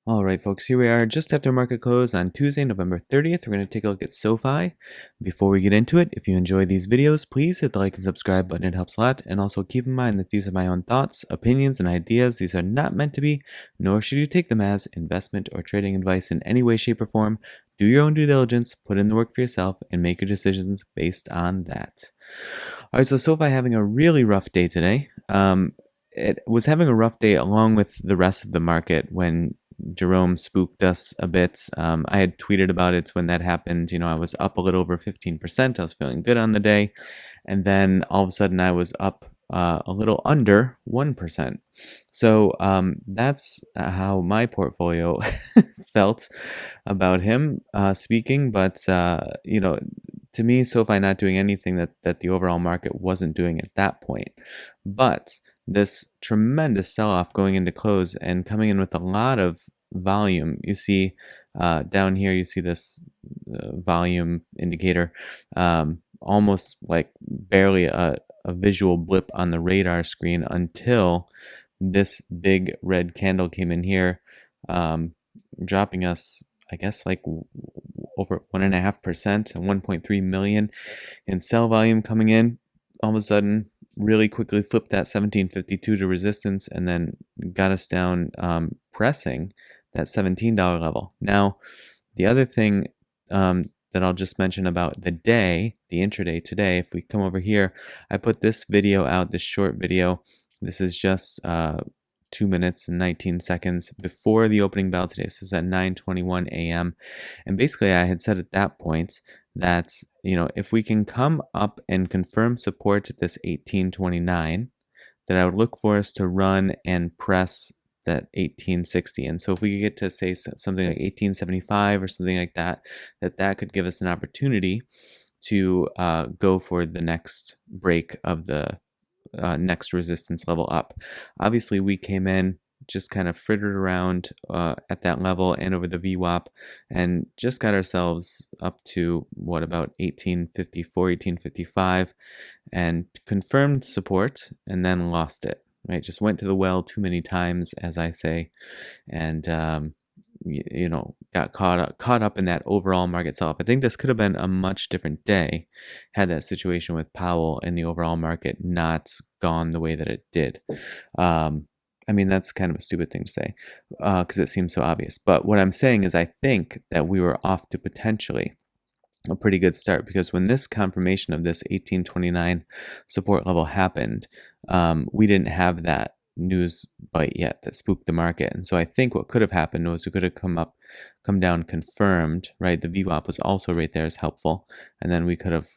All right, folks, here we are just after market close on Tuesday, November 30th. We're going to take a look at SoFi. Before we get into it, if you enjoy these videos, please hit the like and subscribe button. It helps a lot. And also keep in mind that these are my own thoughts, opinions, and ideas. These are not meant to be, nor should you take them as investment or trading advice in any way, shape, or form. Do your own due diligence, put in the work for yourself, and make your decisions based on that. All right, so SoFi having a really rough day today. It was having a rough day along with the rest of the market when Jerome spooked us a bit. I had tweeted about it when that happened. I was up a little over 15%. I was feeling good on the day. And then all of a sudden I was up a little under 1%. So that's how my portfolio felt about him speaking. But, to me, SoFi not doing anything that the overall market wasn't doing at that point. But this tremendous sell-off going into close and coming in with a lot of volume. You see down here, you see this volume indicator, almost like barely a visual blip on the radar screen until this big red candle came in here, dropping us, I guess, like over 1.5% and 1.3 million in sell volume coming in. All of a sudden, really quickly flipped that 1752 to resistance and then got us down, pressing that $17 level. Now, the other thing that I'll just mention about the day, the intraday today, if we come over here, I put this video out, this short video. This is just 2 minutes and 19 seconds before the opening bell today. So it's at 9:21 a.m. And basically I had said at that point that, if we can come up and confirm support at this 1829, that I would look for us to run and press that 1860. And so if we could get to, say, something like 1875 or something like that, that could give us an opportunity to go for the next break of the next resistance level up. Obviously, we came in, just kind of frittered around at that level and over the VWAP and just got ourselves up to about 1854, 1855 and confirmed support and then lost it, right? Just went to the well too many times, as I say, and got caught up in that overall market sell-off. I think this could have been a much different day had that situation with Powell in the overall market not gone the way that it did. That's kind of a stupid thing to say because it seems so obvious. But what I'm saying is I think that we were off to potentially a pretty good start, because when this confirmation of this 1829 support level happened, we didn't have that news bite yet that spooked the market. And so I think what could have happened was we could have come down confirmed, right? The VWAP was also right there as helpful. And then we could have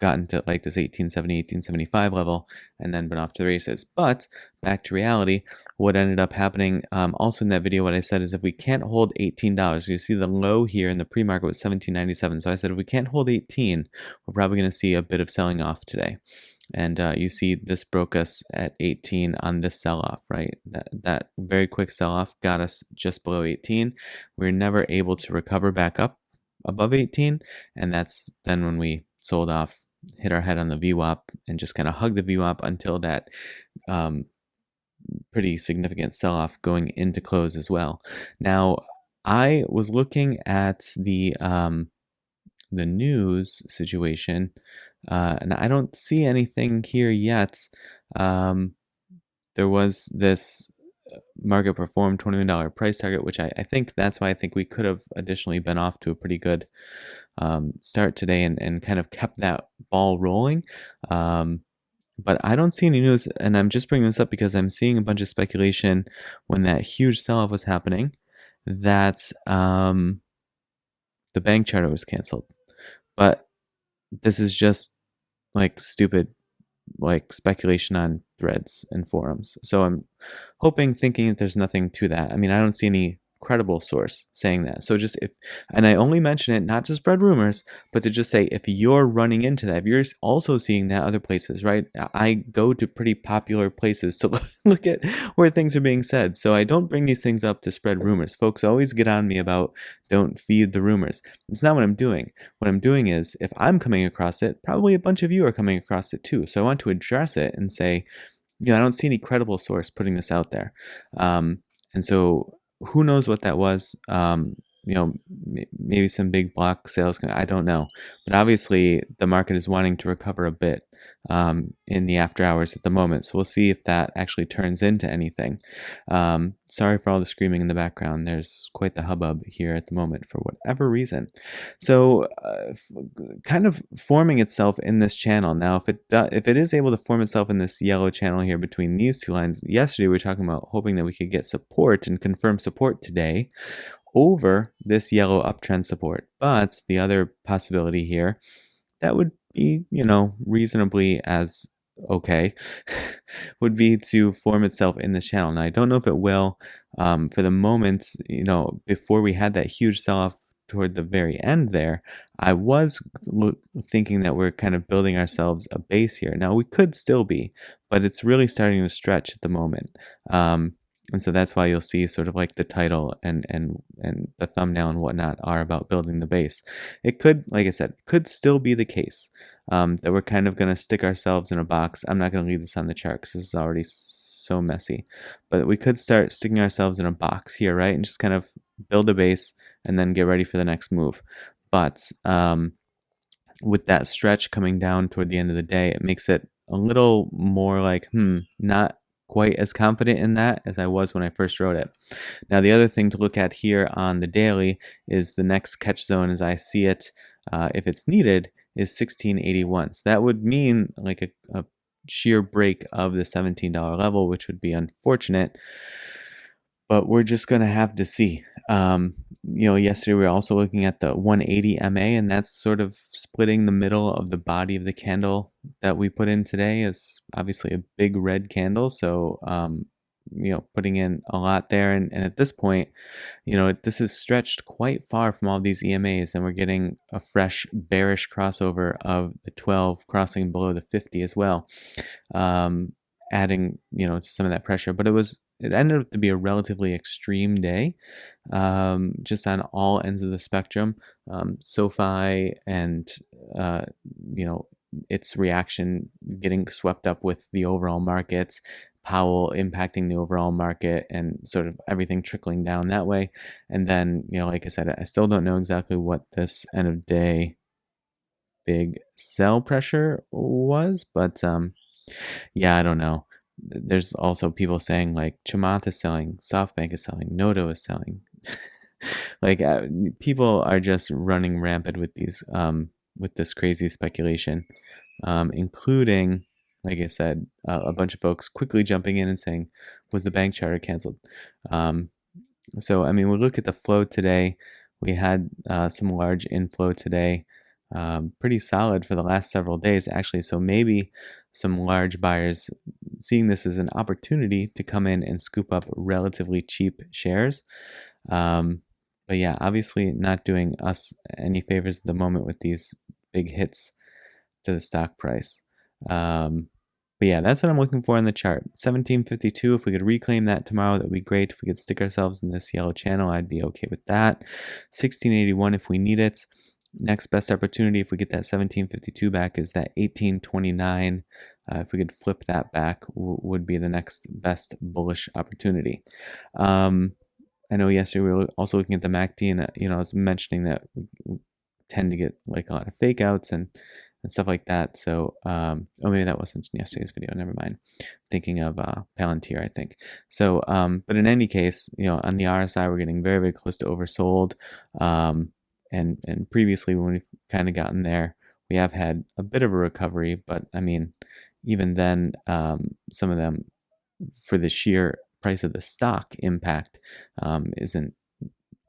gotten to like this 1870, 1875 level and then been off to the races. But back to reality, what ended up happening also in that video, what I said is if we can't hold $18, you see the low here in the pre-market was 1797. So I said if we can't hold 18, we're probably going to see a bit of selling off today. And you see this broke us at 18 on this sell-off, right? That very quick sell-off got us just below 18. We were never able to recover back up above 18. And that's then when we sold off, hit our head on the VWAP and just kind of hugged the VWAP until that pretty significant sell-off going into close as well. Now, I was looking at the news situation, and I don't see anything here yet. There was this market perform $21 price target, which I think that's why I think we could have additionally been off to a pretty good start today and kind of kept that ball rolling. But I don't see any news, and I'm just bringing this up because I'm seeing a bunch of speculation when that huge sell-off was happening that the bank charter was canceled. But this is just like stupid, like speculation on threads and forums. So I'm thinking that there's nothing to that. I don't see any credible source saying that. So and I only mention it not to spread rumors, but to just say if you're running into that, if you're also seeing that other places, right? I go to pretty popular places to look at where things are being said. So I don't bring these things up to spread rumors. Folks always get on me about don't feed the rumors. It's not what I'm doing. What I'm doing is if I'm coming across it, probably a bunch of you are coming across it too. So I want to address it and say, I don't see any credible source putting this out there. And so who knows what that was? Maybe some big block sales. I don't know, but obviously the market is wanting to recover a bit in the after hours at the moment. So we'll see if that actually turns into anything. Sorry for all the screaming in the background. There's quite the hubbub here at the moment for whatever reason. So kind of forming itself in this channel. Now, if it is able to form itself in this yellow channel here between these two lines, yesterday we were talking about hoping that we could get support and confirm support today over this yellow uptrend support. But the other possibility here that would be, reasonably as okay, would be to form itself in this channel. Now, I don't know if it will. For the moment, before we had that huge sell-off toward the very end there, I was thinking that we're kind of building ourselves a base here. Now, we could still be, but it's really starting to stretch at the moment. And so that's why you'll see sort of like the title and the thumbnail and whatnot are about building the base. It could, like I said, could still be the case that we're kind of going to stick ourselves in a box. I'm not going to leave this on the chart because this is already so messy. But we could start sticking ourselves in a box here, right? And just kind of build a base and then get ready for the next move. But with that stretch coming down toward the end of the day, it makes it a little more like, not quite as confident in that as I was when I first wrote it. Now, the other thing to look at here on the daily is the next catch zone as I see it, if it's needed, is 1681. So that would mean like a sheer break of the $17 level, which would be unfortunate, but we're just going to have to see. Yesterday we were also looking at the 180 MA, and that's sort of splitting the middle of the body of the candle that we put in today is obviously a big red candle. So, putting in a lot there. And at this point, this is stretched quite far from all these EMAs, and we're getting a fresh bearish crossover of the 12 crossing below the 50 as well, adding, some of that pressure. But it ended up to be a relatively extreme day, just on all ends of the spectrum. SoFi and, its reaction getting swept up with the overall markets, Powell impacting the overall market, and sort of everything trickling down that way. And then, like I said, I still don't know exactly what this end of day big sell pressure was, but yeah, I don't know. There's also people saying like Chamath is selling, SoftBank is selling, Noto is selling. Like people are just running rampant with these with this crazy speculation, including, like I said, a bunch of folks quickly jumping in and saying, was the bank charter canceled? So I mean, we look at the flow today. We had some large inflow today. Pretty solid for the last several days, actually. So maybe some large buyers seeing this as an opportunity to come in and scoop up relatively cheap shares. But yeah, obviously not doing us any favors at the moment with these big hits to the stock price. But yeah, that's what I'm looking for in the chart. 1752, if we could reclaim that tomorrow, that would be great. If we could stick ourselves in this yellow channel, I'd be okay with that. 1681 if we need it. Next best opportunity, if we get that 1752 back, is that 1829. If we could flip that back, would be the next best bullish opportunity. I know yesterday we were also looking at the MACD, and I was mentioning that we tend to get like a lot of fake outs and stuff like that. So, maybe that wasn't yesterday's video. Never mind. Thinking of Palantir, I think. So, but in any case, on the RSI, we're getting very, very close to oversold. And previously when we've kind of gotten there, we have had a bit of a recovery, but I mean, even then, some of them, for the sheer price of the stock impact, isn't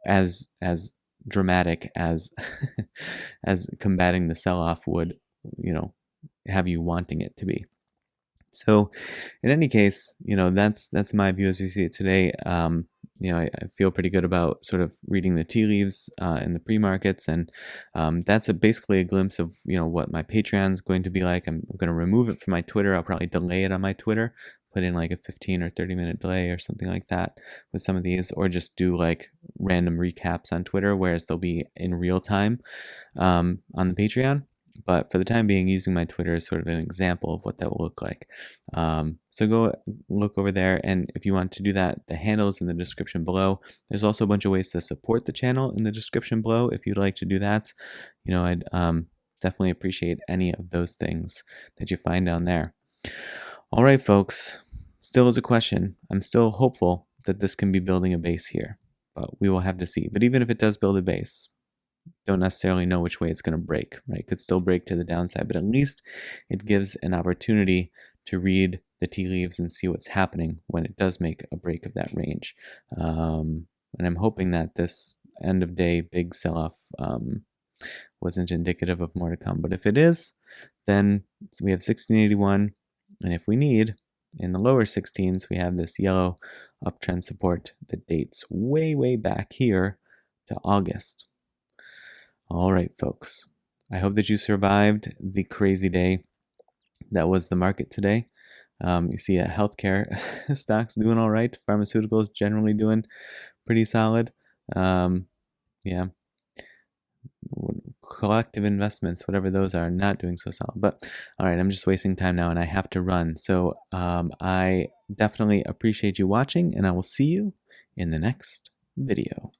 as dramatic as as combating the sell-off would, have you wanting it to be. So in any case, that's my view as we see it today. I feel pretty good about sort of reading the tea leaves in the pre-markets, and that's basically a glimpse of what my Patreon is going to be like. I'm going to remove it from my Twitter. I'll probably delay it on my Twitter, put in like a 15 or 30 minute delay or something like that with some of these, or just do like random recaps on Twitter, whereas they'll be in real time on the Patreon. But for the time being, using my Twitter is sort of an example of what that will look like. So go look over there, and if you want to do that, the handle is in the description below. There's also a bunch of ways to support the channel in the description below if you'd like to do that. I'd definitely appreciate any of those things that you find down there. All right, folks, still is a question. I'm still hopeful that this can be building a base here, but we will have to see. But even if it does build a base, don't necessarily know which way it's going to break, right? It could still break to the downside, but at least it gives an opportunity to read the tea leaves and see what's happening when it does make a break of that range. And I'm hoping that this end of day big sell-off wasn't indicative of more to come. But if it is, then we have 1681, and if we need, in the lower 16s, we have this yellow uptrend support that dates way, way back here to August. All right, folks. I hope that you survived the crazy day that was the market today. You see healthcare stocks doing all right. Pharmaceuticals generally doing pretty solid. Yeah. Collective investments, whatever those are, not doing so solid. But all right, I'm just wasting time now and I have to run. So I definitely appreciate you watching, and I will see you in the next video.